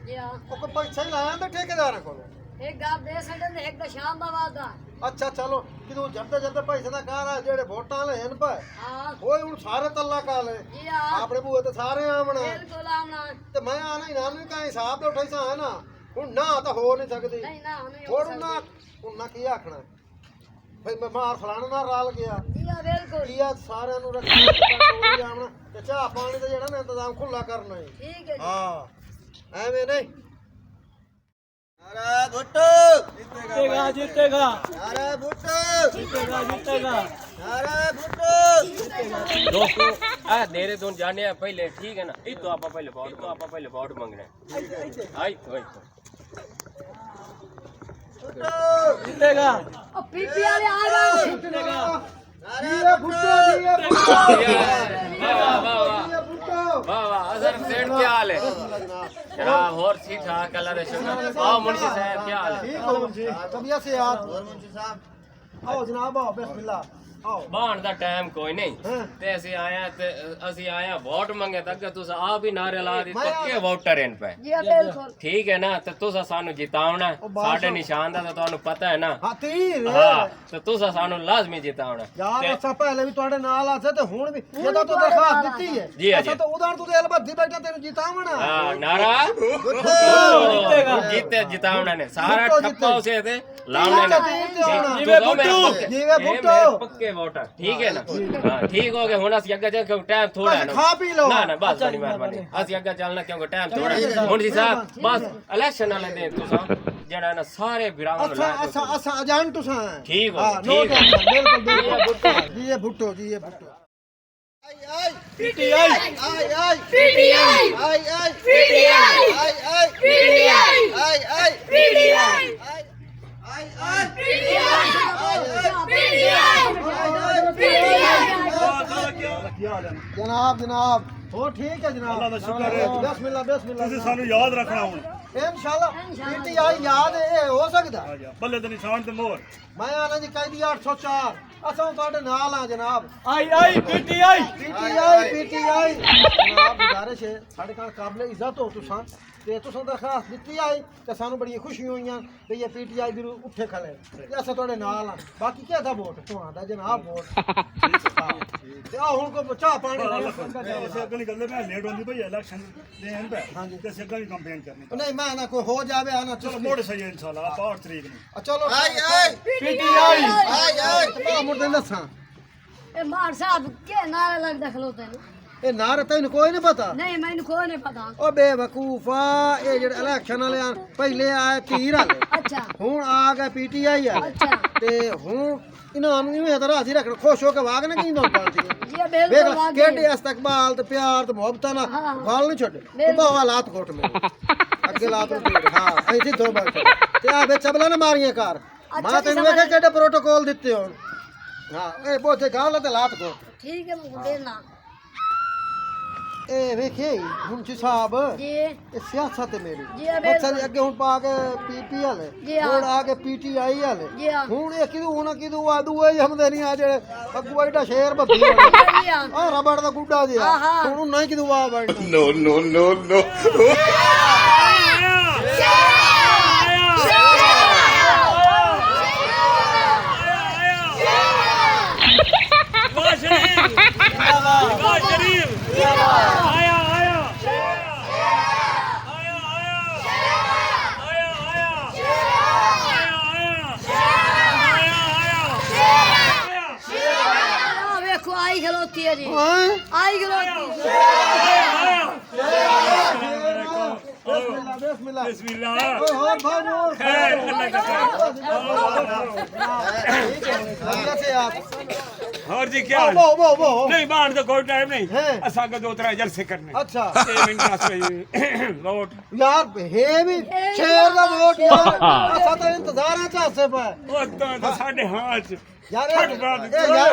जी हां ਉਹ ਕੋ ਪੈਸੇ ਲਾਇਆ ਤੇ ਠੇਕੇਦਾਰਾਂ ਕੋਲੋਂ एक गाल दे सकदे ने एक दा शाम दा वादा ਅੱਛਾ ਚਲੋ ਕਿਦੋਂ ਜਲਦੇ ਪੈਸੇ ਦਾ ਕਾਰ ਆ ਜਿਹੜੇ ਵੋਟਾਂ ਲੈਣ ਪਏ हां ਓਏ ਹੁਣ ਸਾਰੇ ਤੱਲਾ ਕਾ ਲੈ जी हां ਆਪਣੇ ਬੂਏ ਤੇ ਸਾਰੇ ਆਵਣਾ बिल्कुल आमना ਤੇ ਮੈਂ ਆਣਾ ਹੀ ਨਾਮ ਵੀ ਕਾਇ ਹਿਸਾਬ ਤੇ ਉਠਾਈ ਸਾਂ ਨਾ ਹੁਣ ਨਾ ਤਾਂ ਹੋ ਨਹੀਂ ਸਕਦੀ नहीं ना नहीं ਹੋਰ ਹੁਣ ਨਾ ਕੀ ਆਖਣਾ ਫੇ ਮੈਂ ਮਾਰ ਫਲਾਣਾ ਨਾਲ ਰਲ ਗਿਆ जी हां बिल्कुल ਕੀ ਆ ਸਾਰਿਆਂ ਨੂੰ ਰੱਖੀ ਆਵਣਾ ਤੇ ਚਾਹ ਪਾਣੀ ਦਾ ਜਿਹੜਾ ਨਾ ਇੰਤਜ਼ਾਮ ਖੁੱਲਾ ਕਰਨਾ ਹੈ ठीक है ਹਾਂ ਐਵੇਂ ਨਹੀਂ अरे भुट्टो जीतेगा अरे भुट्टो जीतेगा अरे भुट्टो दोस्तों आ देरे दोन जाने हैं पहले ठीक है ना ये तो आप पहले वोट मांगना है आई तो भुट्टो जीतेगा ओ पीपी वाले आ गए अरे भुट्टो दिए वाह वाह असर सेठ क्या हाल है जनाब और ठीक ठाक अल्लाह का शुक्र आओ मुंशी साहब क्या हाल है ठीक हो मुंशी तबीयत से याद मुंशी साहब आओ जनाब आओ बिस्मिल्लाह आओ ਬਾਣ ਦਾ ਟਾਈਮ ਕੋਈ ਨਹੀਂ ਹਾਂ। ਤੇ ਅਸੀਂ ਆਇਆ ਵੋਟ ਮੰਗੇ ਤੱਕ ਤੁਸੀਂ ਆਪ ਹੀ ਨਾਰੇ ਲਾ ਦਿੱਤੇ ਪੱਕੇ ਵੋਟਰ ਹਨ ਪਏ जी हां बिल्कुल ਠੀਕ ਹੈ ਨਾ ਤੇ ਤੁਸੀਂ ਸਾਨੂੰ ਜਿਤਾਉਣਾ ਹੈ। ਉਹ ਬਾਦਸ਼ਾਹ। ਸਾਡੇ ਨਿਸ਼ਾਨ ਦਾ ਤਾਂ ਤੁਹਾਨੂੰ ਪਤਾ ਹੈ ਨਾ ਹਾਂ ਤੀਰ ਹਾਂ ਤੇ ਤੁਸੀਂ ਸਾਨੂੰ ਲਾਜ਼ਮੀ ਜਿਤਾਉਣਾ ਯਾਰ ਤੇ- ਅਸਾਂ ਪਹਿਲੇ ਵੀ ਤੁਹਾਡੇ ਨਾਲ ਆਸੇ ਤੇ ਹੁਣ ਵੀ ਜਦੋਂ ਤੂੰ ਦਰਖਾਸਤ ਦਿੱਤੀ ਹੈ ਜੀ, ਅਸਾਂ ਤਾਂ ਉਦਾਂ ਤੂੰ ਦੇ ਬੱਧੀ ਬੈਠਾ ਤੈਨੂੰ ਜਿਤਾਵਣਾ ਹਾਂ ਨਾਰਾ ਜਿੱਤੇ ਜਿਤਾਉਣਾ ਨੇ ਸਾਰਾ ਭੁੱਟੋ ਠੱਪਾ ਉਸੇ ਤੇ ਲਾਉਣੇ ਜਿਵੇਂ ਨੇ ਭੁੱਟੋ, ਜਿਵੇਂ ਭੁੱਟੋ। ਪੱਕੇ ਵੋਟਰ ਠੀਕ ਹੈ ਨਾ ਹਾਂ ਠੀਕ ਹੋ ਗਏ ਹੁਣ ਅਸੀਂ ਅੱਗੇ ਚੱਲ ਟਾਈਮ ਥੋੜਾ ਹੈ ਬਸ ਖਾ ਪੀ ਲਓ। ਨਾ ਬਸ ਬੜੀ ਮਿਹਰਬਾਨੀ ਅਸੀਂ ਅੱਗੇ ਚੱਲਣਾ ਕਿਉਂਕਿ ਟਾਈਮ ਥੋੜਾ ਹੈ ਹੁਣ ਜੀ ਸਾਹਿਬ ਬਸ ਇਲੈਕਸ਼ਨ ਵਾਲੇ ਦਿਨ ਤੁਸੀਂ ਜਿਹੜਾ ਨਾ ਸਾਰੇ ਵਿਰਾਵਾਂ ਨੂੰ ਲਾ ਅਸਾਂ ਅਸਾਂ ਅਜਾਨ ਤੁਸਾਂ ਠੀਕ ਹੋ, ਹਾਂ नो ठीक है। टेंशन बिल्कुल जी ये भुट्टो जी ये भुट्टो आई आई पीटीआई आई आई पीटीआई आई आई पीटीआई आई आई पीटीआई आई आई पीटीआई आई आई जनाब जनाब हो ठीक है जनाब अल्लाह दा शुक्र है। बिस्मिल्लाह बिस्मिल्लाह ਤੁਸੀਂ ਸਾਨੂੰ ਯਾਦ ਰੱਖਣਾ ਹੁਣ इंशाल्लाह पीटीआई याद है हो सकता ਆ ਜਾ ਬੱਲੇ ਦੇ ਨਿਸ਼ਾਨ ਤੇ ਮੋਹਰ मैं आना जी कैदी 804 असां ਤੁਹਾਡੇ ਨਾਲ ਆ ਜਨਾਬ आई पीटीआई पीटीआई जनाब गुजारिश है साढ़े काल काबिल इज्जत हो तुसां ते तुसां दरखास्त ਦਿੱਤੀ ਆਈ ਤੇ ਸਾਨੂੰ ਬੜੀਆਂ ਖੁਸ਼ੀਆਂ ਹੋਈਆਂ ਤੇ ਇਹ ਪੀਟੀਆਈ ਵੀ ਉੱਠੇ ਖਲੇ ਤੇ ਅਸਾਂ ਤੁਹਾਡੇ ਨਾਲ ਆ ਬਾਕੀ ਕਿਹਦਾ ਵੋਟ ਤੁਹਾਡਾ ਜਨਾਬ ਵੋਟ ਤੇ ਆ ਹੁਣ ਕੋ ਚਾਹ ਪਾਣੀ ਅਸੀਂ ਅੱਗੇ ਨਹੀਂ ਕਰਦੇ ਮੈਂ ਲੇਟ ਹੁੰਦੀ ਭਈ ਇਲੈਕਸ਼ਨ ਦੇ ਐਂਡ ਪੈ ਹਾਂਜੀ। ਤੇ ਅਸੀਂ ਅੱਗੇ ਵੀ ਕੰਪੇਨ ਕਰਨੀ ਨਹੀਂ ਮੈਂ ਨਾ ਕੋਈ ਹੋ ਜਾਵੇ ਆਣਾ ਚਲੋ ਮੋੜ ਸਹੀ ਹੈ ਇਨਸ਼ਾਅੱਲਾ 8 ਤਰੀਕ ਨੂੰ ਚਲੋ ਆਈ ਆਈ पीटीआई ਆਈ ਤੇ ਮੁਰਦੇ ਦੱਸਾਂ ए मार साहब के नारा लगदा खलोते ने ਇਹ ਨਾਰ ਤੈਨੂੰ ਕੋਈ ਨਹੀਂ ਪਤਾ नहीं मैंने कोई नहीं पता ਉਹ ਬੇਵਕੂਫਾ ਇਹ ਜਿਹੜੇ ਇਲੈਕਸ਼ਨ ਵਾਲੇ ਆ ਪਹਿਲੇ ਆਏ ਧੀਰ ਵਾਲੇ अच्छा ਹੁਣ ਆ ਗਏ ਪੀਟੀਆਈ ਵਾਲੇ अच्छा ਤੇ ਹੁਣ ਇਹਨਾਂ ਨੂੰ ਇਵੇਂ ਤਰ੍ਹਾਂ ਅਸੀਂ ਰੱਖਣਾ ਖੁਸ਼ ਹੋ ਕੇ ਵਾਗ ਨਾ ਕਿੰਦੋਂ ਪਾਲਦੀ ये बिल्कुल ਵੇਖ वाकई ਕਿਹੜੇ ਇਸਤਕਬਾਲ ਤੇ ਪਿਆਰ ਤੇ ਮੁਹੱਬਤਾਂ ਨਾਲ ਹਾਂ। ਗੱਲ ਨਹੀਂ ਛੱਡ ਤੂੰ ਬਾਵਾ ਲਾਤ ਕੋਟ ਮੇਰੇ ਅੱਗੇ ਲਾਤ ਕੋਟ ਹਾਂ ਇੱਥੇ ਦੋ ਬੈਠੇ ਤੇ ਆ ਵਿੱਚ ਚਬਲਾ ਨਾ ਮਾਰੀਆਂ ਕਰ ਮੈਂ ਜੀ, ਤੈਨੂੰ ਸਮਝ ਵੇਖੇ ਕਿਹੜੇ ਪ੍ਰੋਟੋਕਾਲ ਦਿੱਤੇ ਹੋਣ ਹਾਂ ਇਹ ਬੋਥੇ ਗੱਲ ਤੇ ਲਾਤ ਕੋਟ ठीक है मुझे देना ਇਹ ਵੇਖੇ ਹੁਣ ਜੀ ਸਾਹਿਬ जी ਇਹ ਸਿਆਸਤ ਹੈ ਮੇਰੀ ਜੀ, ਬਿਲਕੁਲ। ਅੱਛਾ ਅੱਗੇ ਹੁਣ ਪਾ ਕੇ ਪੀਪੀ ਵਾਲੇ ਜੀ, ਹਾਂ। ਹੁਣ ਆ ਕੇ ਪੀਟੀਆਈ ਵਾਲੇ ਜੀ, ਹਾਂ। ਹੁਣ ਇਹ ਕਿਦੋਂ ਹੁਣ ਕਿਦੋਂ ਆ ਦੂਏ ਹੀ ਹਮਦੇ ਨਹੀਂ ਆ ਜਿਹੜੇ ਅੱਗੂ ਐਡਾ ਸ਼ੇਰ ਬੱਬੀ जी हां ਆ ਰਬੜ ਦਾ ਗੁੱਡਾ ਜਿਹਾ ਹਾਂ, ਹਾਂ। ਹੁਣ ਨਹੀਂ ਕਿਦੋਂ ਆ ਬਣ वाह शरीफ वाह शरीफ आया आया देखो आई खलोती है जी ਹਾਂ आई खलोती ਬਿਸਮਿल्लाह ਬਿਸਮਿल्लाह बिस्मिल्लाह ਓਏ ਹੋਰ ਭਾਈ ਹੋਰ खैर अल्लाह का ਵਧੀਆ ਸੇ ਆਪ और जी क्या हाल? ਬੋ ਬੋ ਬੋ नहीं बाहर तो कोई टाइम नहीं है। असा के 2-3 जलसे करने ਅੱਛਾ 6 मिनट वास्ते वोट ਯਾਰ ਹੈ ਵੀ ਸ਼ੇਰ ਦਾ ਵੋਟ ਯਾਰ ਅਸਾਂ ਤਾਂ ਇੰਤਜ਼ਾਰਾਂ ਚ ਹੱਸੇ ਪਏ वो तो साढ़े हाथ यार फट बात ये यार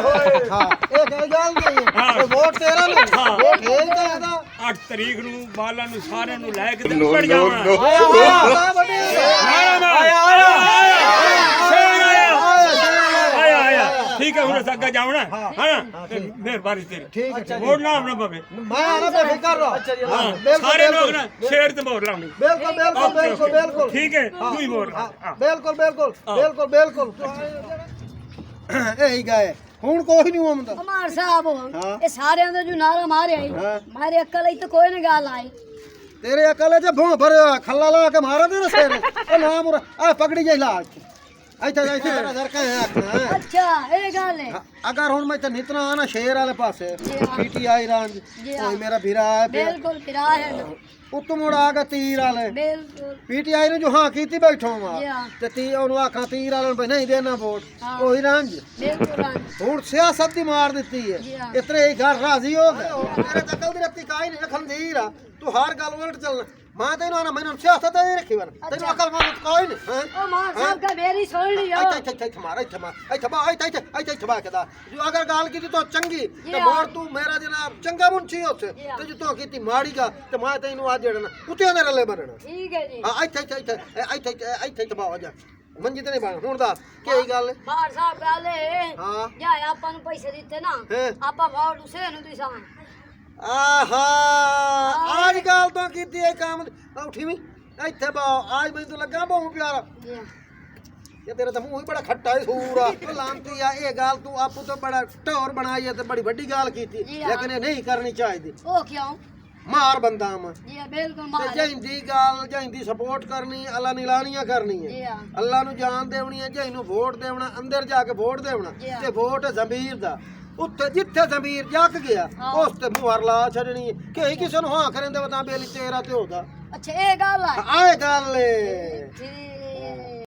हाँ एक गल नहीं है हाँ। ये वोट तेरा नहीं हाँ। वोट है का ਇਹਦਾ 8 ਤਰੀਕ ਨੂੰ ਬਾਲਾਂ ਨੂੰ ਸਾਰਿਆਂ ਨੂੰ ਲੈ ਕੇ ਤੇ ਉੱਪਰ ਜਾਣਾ ਆਇਆ ਆਇਆ ਵੱਡੇ ਆਇਆ ਆਇਆ ਆਇਆ ਠੀਕ ਹੈ ਹੁਣ ਅਸੀਂ ਅੱਗੇ ਜਾਵਣਾ ਹਾਂ। ਹਾਂ ਤੇ ਮਿਹਰਬਾਨੀ ਤੇਰੀ ਠੀਕ ਹੈ ਹੋਰ ਨਾ ਆਪਣਾ ਪਵੇ ਮੈਂ ਆਣਾ ਬੇਫਿਕਰ ਰਹੋ ਹਾਂ ਬਿਲਕੁਲ, ਸਾਰੇ ਲੋਕ ਬਿਲਕੁਲ। ਨਾ ਸ਼ੇਰ ਤੇ ਮੋਹਰ ਲਾਉਣੀ ਬਿਲਕੁਲ ਬਿਲਕੁਲ ਬਿਲਕੁਲ ਬਿਲਕੁਲ ਠੀਕ ਹੈ ਤੂੰ ਹੀ ਮੋਹਰ ਲਾ ਹਾਂ, ਬਿਲਕੁਲ ਬਿਲਕੁਲ ਬਿਲਕੁਲ ਬਿਲਕੁਲ ਇਹੀ ਗਏ ਹੁਣ ਕੋਈ ਨਹੀਂ ਆਉਂਦਾ ਕਮਾਰ ਸਾਹਿਬ ਹਾਂ। ਇਹ ਸਾਰਿਆਂ ਦਾ ਜੋ ਨਾਰਾ ਮਾਰਿਆ ਈ, ਹਾਂ। ਮਾਰੇ ਅਕਲ ਹੀ ਤਾਂ ਕੋਈ ਨਹੀਂ ਗੱਲ ਆਈ ਤੇਰੇ ਅਕਲ ਚ ਭੋਂ ਭਰਿਆ ਖੱਲਾ ਲਾ ਕੇ ਮਾਰਾ ਦੇ ਨਾ ਸਿਰ ਉਹ ਨਾ ਮੁਰ ਆ ਪਕੜੀ ਜਾਈ ਲਾ ਇੱਥੇ ਤੇਰਾ ਦਰ ਕਾ ਆਖਣਾ ਅੱਛਾ ਇਹ ਗੱਲ ਹੈ ਅਗਰ ਹੁਣ ਮੈਂ ਤੇ ਨਿਤਨਾ ਆਣਾ ਸ਼ੇਰ ਵਾਲੇ ਪਾਸੇ ਜੀ ਹਾਂ। ਪੀਟੀਆਈ ਰੰਜ ਜੀ ਹਾਂ। ਕੋਈ ਮੇਰਾ ਵੀਰਾ ਹੈ ਬਿਲਕੁਲ ਕਿਰਾ ਹੈ ਉੱਤੋਂ ਮੁੜ ਆ ਗਿਆ ਤੀਰ ਵਾਲੇ ਬਿਲਕੁਲ ਪੀਟੀਆਈ ਨੂੰ ਜੋ ਹਾਂ ਕੀਤੀ ਬੈਠੋ ਵਾ ਜੀ ਹਾਂ। ਤੇ ਤੀ ਉਹਨੂੰ ਆਖਾਂ ਤੀਰ ਵਾਲੇ ਨੂੰ ਵੀ ਨਹੀਂ ਦੇਣਾ ਵੋਟ ਹਾਂ। ਉਹੀ ਰੰਜ ਬਿਲਕੁਲ ਹਾਂ। ਹੁਣ ਸਿਆਸਤ ਦੀ ਮਾਰ ਦਿੱਤੀ ਜੀ ਹੈ ਹਾਂ। ਇਤਨੇ ਹੀ ਘਰ ਰਾਜ਼ੀ ਹੋ ਗਏ ਤੇਰੇ ਤਕਲ ਦੀ ਰੱਤੀ ਕਾਈ ਨਹੀਂ ਖੰਦੀਰ ਆ ਤੂੰ ਹਰ ਗੱਲ ਉਲਟ ਚੱਲਣਾ ਮਾਂ ਤੈਨੂੰ ਆਣਾ ਮੈਨੂੰ ਸਿਆਸਤ ਨਹੀਂ ਰੱਖੀ ਵਰ ਤੈਨੂੰ ਅਕਲ ਮਾਂ ਕੋਈ ਨਹੀਂ ਉਹ ਮਾਰ ਸਾਹਿਬ ਕਾ ਮੇਰੀ ਸੁਣ ਲਿਓ ਇੱਥੇ ਮਾਰ ਕਦਾ ਜੋ ਅਗਰ ਗੱਲ ਕੀਤੀ ਤਾਂ ਚੰਗੀ ਤੇ ਹਾਂ। ਹੋਰ ਤੂੰ ਮੇਰਾ ਜਨਾਬ ਚੰਗਾ ਮੁੰਚੀ ਉੱਥੇ ਜੀ ਹਾਂ। ਤੇ ਜੇ ਤੂੰ ਕੀਤੀ ਮਾੜੀ ਗਾ ਤੇ ਮੈਂ ਤੈਨੂੰ ਅੱਜ ਜੜਨਾ ਕੁੱਤਿਆਂ ਦੇ ਰੱਲੇ ਬਣਨਾ ਠੀਕ ਹੈ ਜੀ ਹਾਂ ਇੱਥੇ ਤਬਾਹ ਜਾ ਮੰਜੀ ਤੇ ਨਹੀਂ ਬਣ ਹੁਣ ਦੱਸ ਕੀ ਗੱਲ ਹੈ? ਬਾਹਰ ਸਾਹਿਬ ਗੱਲ ਹੈ ਹਾਂ ਜਾਂ ਆਪਾਂ ਨੂੰ ਪੈਸੇ ਦਿੱਤੇ ਨਾ ਹੈਂ। ਆਪਾਂ ਵੋਟ ਉਸੇ ਨੂੰ ਦਿਸਾਂ ਆਹਾ ਅੱਜ ਗੱਲ ਤਾਂ ਕੀਤੀ ਇਹ ਕੰਮ ਉੱਠੀ ਵੀ ਇੱਥੇ ਬਾ ਅੱਜ ਮੈਨੂੰ ਤਾਂ ਲੱਗਾ ਬਹੁਤ ਪਿਆਰਾ ਜੀ ਹਾਂ। ਇਹ ਤੇਰਾ ਤਾਂ ਮੂੰਹ ਹੀ ਬੜਾ ਖੱਟਾ ਹੈ ਸੂਰਾ ਲਾਂਤੀ ਆ ਇਹ ਗੱਲ ਤੂੰ ਆਪੂ ਤੋਂ ਬੜਾ ਢੋਰ ਬਣਾਈ ਹੈ ਤੇ ਬੜੀ ਵੱਡੀ ਗੱਲ ਕੀਤੀ ਜੀ ਹਾਂ। ਲੇਕਿਨ ਇਹ ਨਹੀਂ ਕਰਨੀ ਚਾਹੀਦੀ ਉਹ ਕਿਉਂ ਮਾਰ ਬੰਦਾ ਮੈਂ ਜੀ ਹਾਂ, ਬਿਲਕੁਲ ਤੇ ਮਾਰ ਜੈਂਦੀ ਗੱਲ ਜੈਂਦੀ ਸਪੋਰਟ ਕਰਨੀ ਅੱਲਾ ਨਿਲਾਨੀਆਂ ਕਰਨੀ ਜੀ ਹੈ ਹਾਂ। ਅੱਲਾ ਨੂੰ ਜਾਨ ਦੇਵਣੀ ਹੈ ਜੈਨੂੰ ਵੋਟ ਦੇਵਣਾ ਅੰਦਰ ਜਾ ਕੇ ਵੋਟ ਦੇਵਣਾ ਜੀ ਹਾਂ। ਤੇ ਵੋਟ ਜ਼ਮੀਰ ਦਾ ਉੱਥੇ ਜਿੱਥੇ ਜ਼ਮੀਰ ਜੱਗ ਗਿਆ ਹਾਂ। ਉਸ ਤੇ ਮੁਹਰ ਲਾ ਛੱਡਣੀ ਹੈ ਕਿ ਕਿਸੇ ਨੂੰ ਹਾਂ ਕਰਨ ਦੇ ਤਾਂ ਬੇਲੀ ਤੇਰਾ ਤੇ ਉਹਦਾ ਅੱਛਾ ਇਹ ਗੱਲ ਹੈ ਆਏ ਗੱਲ ਏ